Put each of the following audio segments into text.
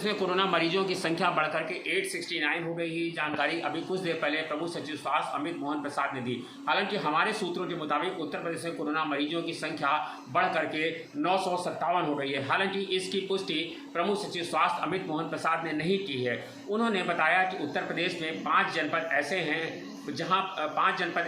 इसमें कोरोना मरीजों की संख्या बढ़कर के 869 हो गई है। जानकारी अभी कुछ देर पहले प्रमुख सचिव स्वास्थ्य अमित मोहन प्रसाद ने दी। हालांकि हमारे सूत्रों के मुताबिक उत्तर प्रदेश में कोरोना मरीजों की संख्या बढ़ करके 957 हो गई है। हालांकि इसकी पुष्टि प्रमुख सचिव स्वास्थ्य अमित मोहन प्रसाद ने नहीं की है। उन्होंने बताया कि उत्तर प्रदेश में 5 जनपद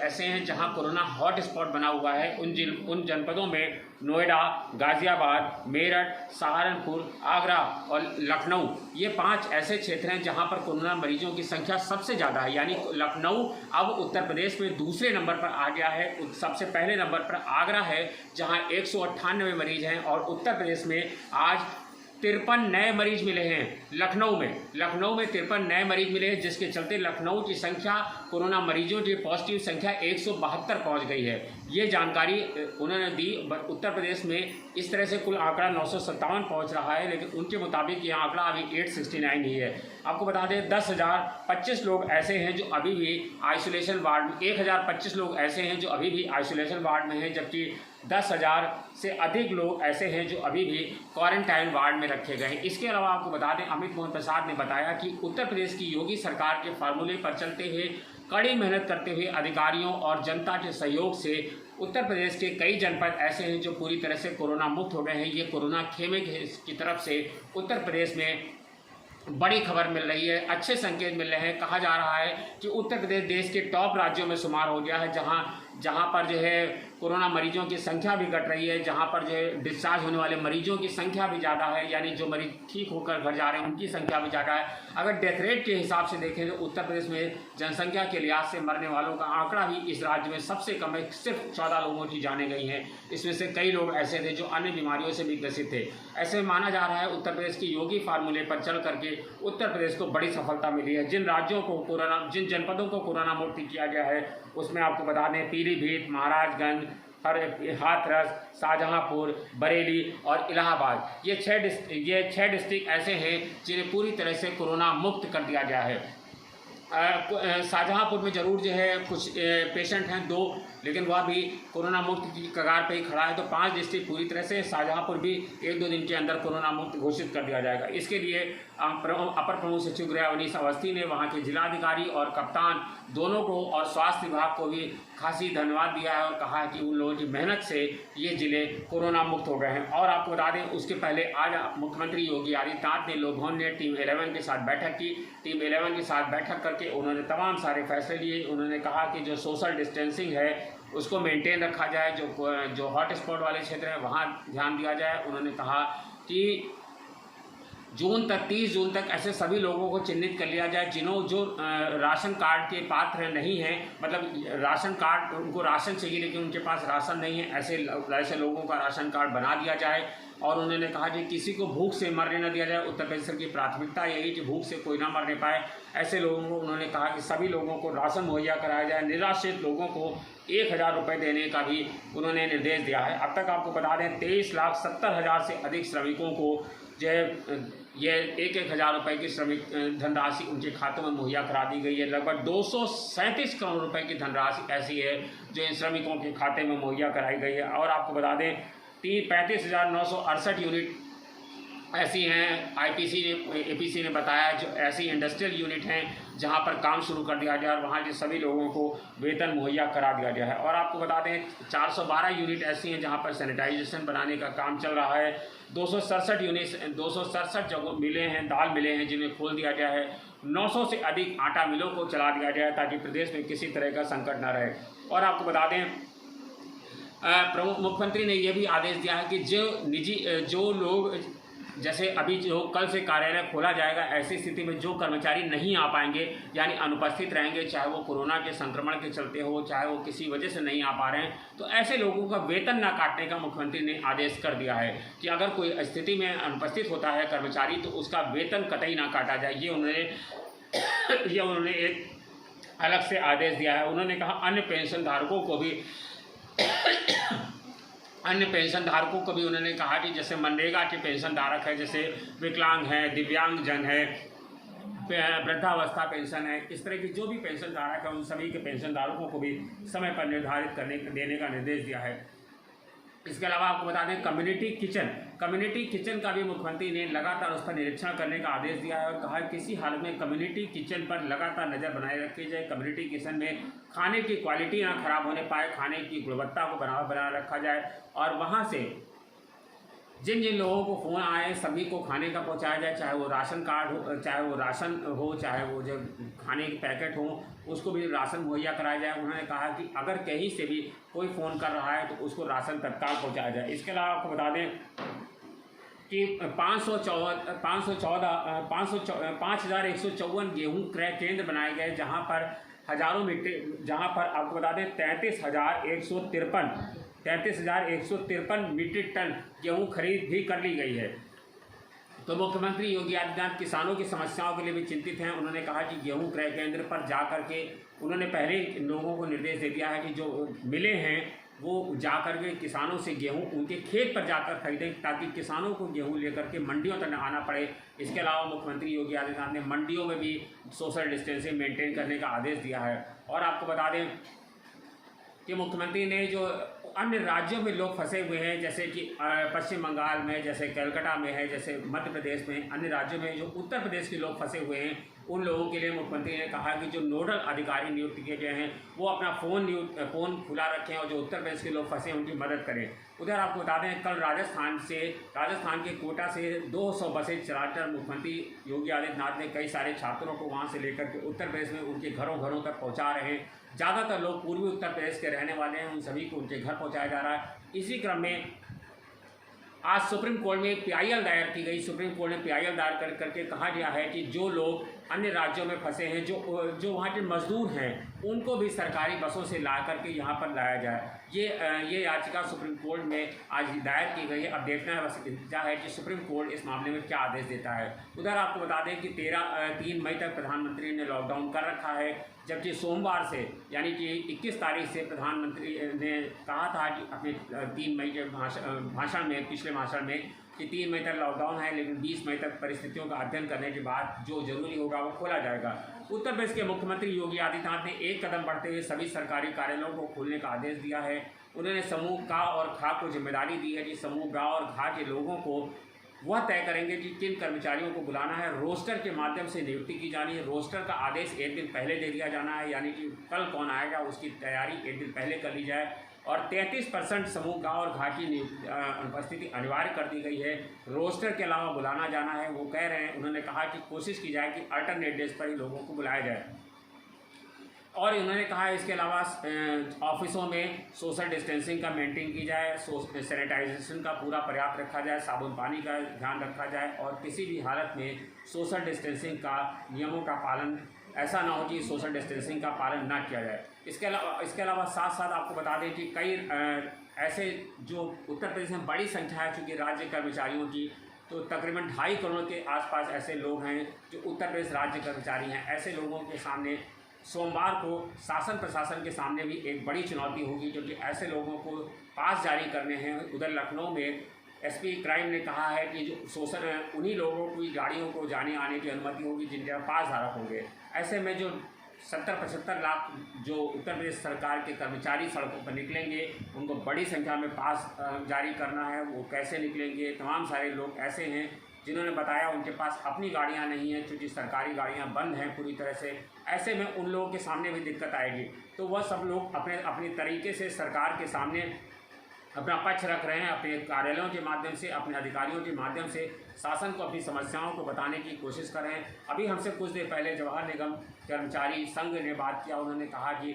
ऐसे हैं जहां कोरोना हॉट स्पॉट बना हुआ है। उन जनपदों में नोएडा, गाजियाबाद, मेरठ, सहारनपुर, आगरा और लखनऊ, ये 5 ऐसे क्षेत्र हैं जहां पर कोरोना मरीजों की संख्या सबसे ज़्यादा है। यानी लखनऊ अब उत्तर प्रदेश में दूसरे नंबर पर आ गया है। सबसे पहले नंबर पर आगरा है जहां 198 मरीज हैं और उत्तर प्रदेश में आज 53 नए मरीज मिले हैं। लखनऊ में 53 नए मरीज मिले हैं, जिसके चलते लखनऊ की संख्या कोरोना मरीजों की पॉजिटिव संख्या 172 पहुंच गई है। ये जानकारी उन्होंने दी। उत्तर प्रदेश में इस तरह से कुल आंकड़ा 957 पहुंच रहा है, लेकिन उनके मुताबिक ये आंकड़ा अभी 869 ही है। आपको बता दें 10,025 लोग ऐसे हैं जो अभी भी आइसोलेशन वार्ड में 1025 लोग ऐसे हैं जो अभी भी आइसोलेशन वार्ड में हैं, जबकि 10,000 से अधिक लोग ऐसे हैं जो अभी भी क्वारंटाइन वार्ड में रखे गए हैं। इसके अलावा आपको बता दें अमित मोहन प्रसाद ने बताया कि उत्तर प्रदेश की योगी सरकार के फार्मूले पर चलते हुए कड़ी मेहनत करते हुए अधिकारियों और जनता के सहयोग से उत्तर प्रदेश के कई जनपद ऐसे हैं जो पूरी तरह से कोरोना मुक्त हो गए हैं। ये कोरोना खेमे की तरफ से उत्तर प्रदेश में बड़ी खबर मिल रही है, अच्छे संकेत मिल रहे हैं। कहा जा रहा है कि उत्तर प्रदेश देश के टॉप राज्यों में शुमार हो गया है, जहां पर जो है कोरोना मरीजों की संख्या भी घट रही है, जहां पर जो है डिस्चार्ज होने वाले मरीजों की संख्या भी ज़्यादा है, यानी जो मरीज ठीक होकर घर जा रहे हैं उनकी संख्या भी ज़्यादा है। अगर डेथ रेट के हिसाब से देखें तो उत्तर प्रदेश में जनसंख्या के लिहाज से मरने वालों का आंकड़ा भी इस राज्य में सबसे कम है। सिर्फ 14 लोगों की जाने गई हैं। इसमें से कई लोग ऐसे थे जो अन्य बीमारियों से भी ग्रसित थे। ऐसे में माना जा रहा है उत्तर प्रदेश की योगी फार्मूले पर चल करके उत्तर प्रदेश को बड़ी सफलता मिली है। जिन जनपदों को कोरोना मुक्त किया गया है उसमें आपको बता दें पीलीभीत, महाराजगंज, हाथरस, शाहजहांपुर, बरेली और इलाहाबाद, ये 6 डिस्ट्रिक्ट ऐसे हैं जिन्हें पूरी तरह से कोरोना मुक्त कर दिया गया है। शाहजहांपुर में ज़रूर जो है कुछ पेशेंट हैं 2, लेकिन वह भी कोरोना मुक्त की कगार पे ही खड़ा है। तो 5 डिस्ट्रिक्ट पूरी तरह से, शाहजहांपुर भी 1-2 दिन के अंदर कोरोना मुक्त घोषित कर दिया जाएगा। इसके लिए अपर प्रमुख सचिव गृह अवनीश अवस्थी ने वहां के जिलाधिकारी और कप्तान दोनों को और स्वास्थ्य विभाग को भी खासी धन्यवाद दिया है और कहा है कि उन लोगों की मेहनत से ये जिले कोरोना मुक्त हो गए हैं। और आपको बता दें उसके पहले आज मुख्यमंत्री योगी आदित्यनाथ ने लोकभवन में टीम 11 के साथ बैठक की। टीम 11 के साथ बैठक करके उन्होंने तमाम सारे फैसले लिए। उन्होंने कहा कि जो सोशल डिस्टेंसिंग है उसको मेंटेन रखा जाए, जो हॉट स्पॉट वाले क्षेत्र हैं वहाँ ध्यान दिया जाए। उन्होंने कहा कि 30 जून तक ऐसे सभी लोगों को चिन्हित कर लिया जाए जो राशन कार्ड के पात्र नहीं हैं, मतलब राशन कार्ड उनको राशन चाहिए लेकिन उनके पास राशन नहीं है, ऐसे लोगों का राशन कार्ड बना दिया जाए। और उन्होंने कहा कि किसी को भूख से मरने न दिया जाए। उत्तर प्रदेश की प्राथमिकता यही कि भूख से कोई ना मरने पाए। ऐसे लोगों को उन्होंने कहा कि सभी लोगों को राशन मुहैया कराया जाए। निराश्रित लोगों को 1,000 रुपये देने का भी उन्होंने निर्देश दिया है। अब तक आपको बता दें 23,70,000 से अधिक श्रमिकों को जो है ये 1,000 रुपये की श्रमिक धनराशि उनके खातों में मुहैया करा दी गई है। लगभग 237 करोड़ रुपए की धनराशि ऐसी है जो इन श्रमिकों के खाते में मुहैया कराई गई है। और आपको बता दें 35,968 यूनिट ऐसी हैं, एपीसी ने बताया जो ऐसी इंडस्ट्रियल यूनिट हैं जहां पर काम शुरू कर दिया गया और वहां के सभी लोगों को वेतन मुहैया करा दिया गया है। और आपको बता दें 412 यूनिट ऐसी हैं जहां पर सैनिटाइजेशन बनाने का काम चल रहा है। 267 जगह मिले हैं, दाल मिले हैं जिन्हें खोल दिया गया है। 900 से अधिक आटा मिलों को चला दिया गया है ताकि प्रदेश में किसी तरह का संकट न रहे। और आपको बता दें प्रमुख मुख्यमंत्री ने यह भी आदेश दिया है कि जो लोग जैसे अभी जो कल से कार्यालय खोला जाएगा, ऐसी स्थिति में जो कर्मचारी नहीं आ पाएंगे यानी अनुपस्थित रहेंगे, चाहे वो कोरोना के संक्रमण के चलते हो, चाहे वो किसी वजह से नहीं आ पा रहे हैं, तो ऐसे लोगों का वेतन ना काटने का मुख्यमंत्री ने आदेश कर दिया है कि अगर कोई स्थिति में अनुपस्थित होता है कर्मचारी तो उसका वेतन कतई ना काटा जाए। ये उन्होंने एक अलग से आदेश दिया है। उन्होंने कहा अन्य पेंशनधारकों को भी उन्होंने कहा कि जैसे मनरेगा के पेंशनधारक है, जैसे विकलांग हैं, दिव्यांगजन है, वृद्धावस्था पेंशन है, इस तरह की जो भी पेंशनधारक है उन सभी के पेंशनधारकों को भी समय पर निर्धारित देने का निर्देश दिया है। इसके अलावा आपको बता दें कम्युनिटी किचन का भी मुख्यमंत्री ने लगातार उस पर निरीक्षण करने का आदेश दिया है और कहा है किसी हालत में कम्युनिटी किचन पर लगातार नज़र बनाए रखी जाए। कम्युनिटी किचन में खाने की क्वालिटी ना खराब होने पाए, खाने की गुणवत्ता को बना रखा जाए और वहाँ से जिन जिन लोगों को फ़ोन आए सभी को खाने का पहुंचाया जाए, चाहे वो राशन कार्ड हो, चाहे वो राशन हो, चाहे वो जो खाने के पैकेट हो, उसको भी राशन मुहैया कराया जाए। उन्होंने कहा कि अगर कहीं से भी कोई फ़ोन कर रहा है तो उसको राशन तत्काल पहुंचाया जाए। इसके अलावा आपको बता दें कि 5,154 गेहूँ क्रय केंद्र बनाए गए, जहाँ पर आपको बता दें 33,153 मीट्रिक टन गेहूँ खरीद भी कर ली गई है। तो मुख्यमंत्री योगी आदित्यनाथ किसानों की समस्याओं के लिए भी चिंतित हैं। उन्होंने कहा कि गेहूं क्रय केंद्र पर जा कर के उन्होंने पहले लोगों को निर्देश दे दिया है कि जो मिले हैं वो जा कर के किसानों से गेहूं उनके खेत पर जाकर खरीदें, ताकि किसानों को गेहूं लेकर के मंडियों तक न आना पड़े। इसके अलावा मुख्यमंत्री योगी आदित्यनाथ ने मंडियों में भी सोशल डिस्टेंसिंग मेंटेन करने का आदेश दिया है। और आपको बता दें कि मुख्यमंत्री ने जो अन्य राज्यों में लोग फंसे हुए हैं, जैसे कि पश्चिम बंगाल में, जैसे कलकत्ता में है, जैसे मध्य प्रदेश में, अन्य राज्यों में जो उत्तर प्रदेश के लोग फंसे हुए हैं, उन लोगों के लिए मुख्यमंत्री ने कहा कि जो नोडल अधिकारी नियुक्त किए गए हैं वो अपना फ़ोन खुला रखें और जो उत्तर प्रदेश के लोग फंसे हैं उनकी मदद करें। उधर आपको बता दें कल राजस्थान के कोटा से 200 बसें चलाकर मुख्यमंत्री योगी आदित्यनाथ ने कई सारे छात्रों को वहाँ से लेकर के उत्तर प्रदेश में उनके घरों तक पहुँचा रहे हैं। ज़्यादातर लोग पूर्वी उत्तर प्रदेश के रहने वाले हैं, उन सभी को उनके घर पहुँचाया जा रहा है। इसी क्रम में आज सुप्रीम कोर्ट में PIL दायर की गई। सुप्रीम कोर्ट ने PIL दायर करके कहा गया है कि जो लोग अन्य राज्यों में फंसे हैं, जो वहाँ के मजदूर हैं, उनको भी सरकारी बसों से ला करके यहाँ पर लाया जाए। ये याचिका सुप्रीम कोर्ट में आज दायर की गई है। अब देखना है बस इंतजार है कि सुप्रीम कोर्ट इस मामले में क्या आदेश देता है। उधर आपको बता दें कि 3 मई तक प्रधानमंत्री ने लॉकडाउन कर रखा है, जबकि सोमवार से यानी कि 21 तारीख से प्रधानमंत्री ने कहा था कि अपने 3 मई के भाषण में, पिछले भाषण में, कि 3 मई तक लॉकडाउन है, लेकिन 20 मई तक परिस्थितियों का अध्ययन करने के बाद जो जरूरी होगा वो खोला जाएगा। उत्तर प्रदेश के मुख्यमंत्री योगी आदित्यनाथ ने एक कदम बढ़ते हुए सभी सरकारी कार्यालयों को खोलने का आदेश दिया है। उन्होंने समूह ग और ख को जिम्मेदारी दी है कि समूह ग और घ के लोगों को वह तय करेंगे कि किन कर्मचारियों को बुलाना है। रोस्टर के माध्यम से नियुक्ति की जानी है। रोस्टर का आदेश एक दिन पहले दे दिया जाना है, यानी कि कल कौन आएगा उसकी तैयारी एक दिन पहले कर ली जाए। और 33% समूह ग और घ की उपस्थिति अनिवार्य कर दी गई है। रोस्टर के अलावा बुलाना जाना है, वो कह रहे हैं। उन्होंने कहा कि कोशिश की जाए कि अल्टरनेट डेज पर ही लोगों को बुलाया जाए। और उन्होंने कहा इसके अलावा ऑफिसों में सोशल डिस्टेंसिंग का मेंटेन की जाए, सैनिटाइजेशन का पूरा प्रयास रखा जाए, साबुन पानी का ध्यान रखा जाए और किसी भी हालत में सोशल डिस्टेंसिंग का नियमों का पालन, ऐसा ना हो कि सोशल डिस्टेंसिंग का पालन ना किया जाए। इसके अलावा साथ साथ आपको बता दें कि कई ऐसे जो उत्तर प्रदेश में बड़ी संख्या है चूँकि राज्य कर्मचारियों की, तो तकरीबन 2.5 करोड़ के आसपास ऐसे लोग हैं जो उत्तर प्रदेश राज्य कर्मचारी हैं। ऐसे लोगों के सामने सोमवार को शासन प्रशासन के सामने भी एक बड़ी चुनौती होगी, क्योंकि ऐसे लोगों को पास जारी करने हैं। उधर लखनऊ में SP क्राइम ने कहा है कि जो उन्हीं लोगों की गाड़ियों को जाने आने की अनुमति होगी जिनके पास धारक होंगे। ऐसे में जो 70-75 लाख जो उत्तर प्रदेश सरकार के कर्मचारी सड़कों पर निकलेंगे, उनको बड़ी संख्या में पास जारी करना है। वो कैसे निकलेंगे? तमाम सारे लोग ऐसे हैं जिन्होंने बताया उनके पास अपनी गाड़ियां नहीं हैं, क्योंकि सरकारी गाड़ियां बंद हैं पूरी तरह से। ऐसे में उन लोगों के सामने भी दिक्कत आएगी। तो वह सब लोग अपने तरीके से सरकार के सामने अपना पक्ष रख रहे हैं, अपने कार्यालयों के माध्यम से, अपने अधिकारियों के माध्यम से शासन को अपनी समस्याओं को बताने की कोशिश कर रहे हैं। अभी हमसे कुछ देर पहले जवाहर निगम कर्मचारी संघ ने बात किया। उन्होंने कहा कि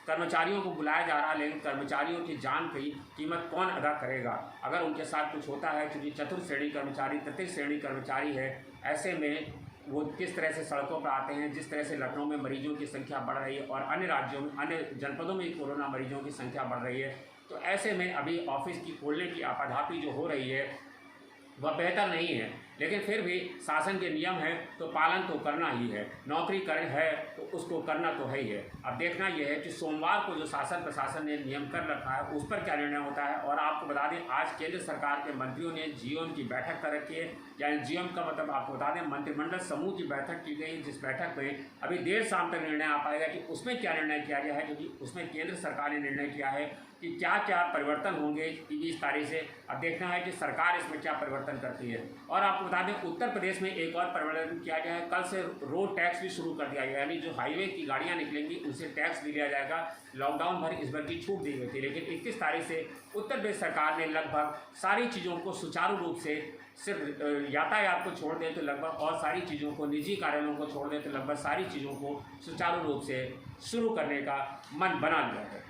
कर्मचारियों को बुलाया जा रहा है, लेकिन कर्मचारियों की जान की कीमत कौन अदा करेगा अगर उनके साथ कुछ होता है? क्योंकि चतुर्थ श्रेणी कर्मचारी, तृतीय श्रेणी कर्मचारी है। ऐसे में वो किस तरह से सड़कों पर आते हैं? जिस तरह से लखनऊ में मरीजों की संख्या बढ़ रही है और अन्य राज्यों में, अन्य जनपदों में कोरोना मरीजों की संख्या बढ़ रही है, तो ऐसे में अभी ऑफिस की खोलने की आपाधापी जो हो रही है वह बेहतर नहीं है। लेकिन फिर भी शासन के नियम है तो पालन तो करना ही है। नौकरी कर है तो उसको करना तो है ही है। अब देखना यह है कि सोमवार को जो शासन प्रशासन ने नियम कर रखा है उस पर क्या निर्णय होता है। और आपको बता दें, आज केंद्र सरकार के मंत्रियों ने जीओएम की बैठक कर रखी है। यानी जीओएम का मतलब आपको बता दें, मंत्रिमंडल समूह की बैठक की गई, जिस बैठक में अभी देर शाम तक निर्णय आ पाएगा कि उसमें क्या निर्णय किया गया है, क्योंकि उसमें केंद्र सरकार ने निर्णय किया है कि क्या क्या परिवर्तन होंगे 20 तारीख से। अब देखना है कि सरकार इसमें क्या परिवर्तन करती है। और आपको बता दें, उत्तर प्रदेश में एक और परिवर्तन किया गया है। कल से रोड टैक्स भी शुरू कर दिया गया, यानी जो हाईवे की गाड़ियां निकलेंगी उनसे टैक्स भी लिया जाएगा। लॉकडाउन भर इस बार की छूट दी गई थी, लेकिन 31 तारीख से उत्तर प्रदेश सरकार ने लगभग सारी चीज़ों को सुचारू रूप से, सिर्फ यातायात को छोड़ दें तो लगभग, और सारी चीज़ों को, निजी कार्यालयों को छोड़ दें तो लगभग सारी चीज़ों को सुचारू रूप से शुरू करने का मन बना लिया है।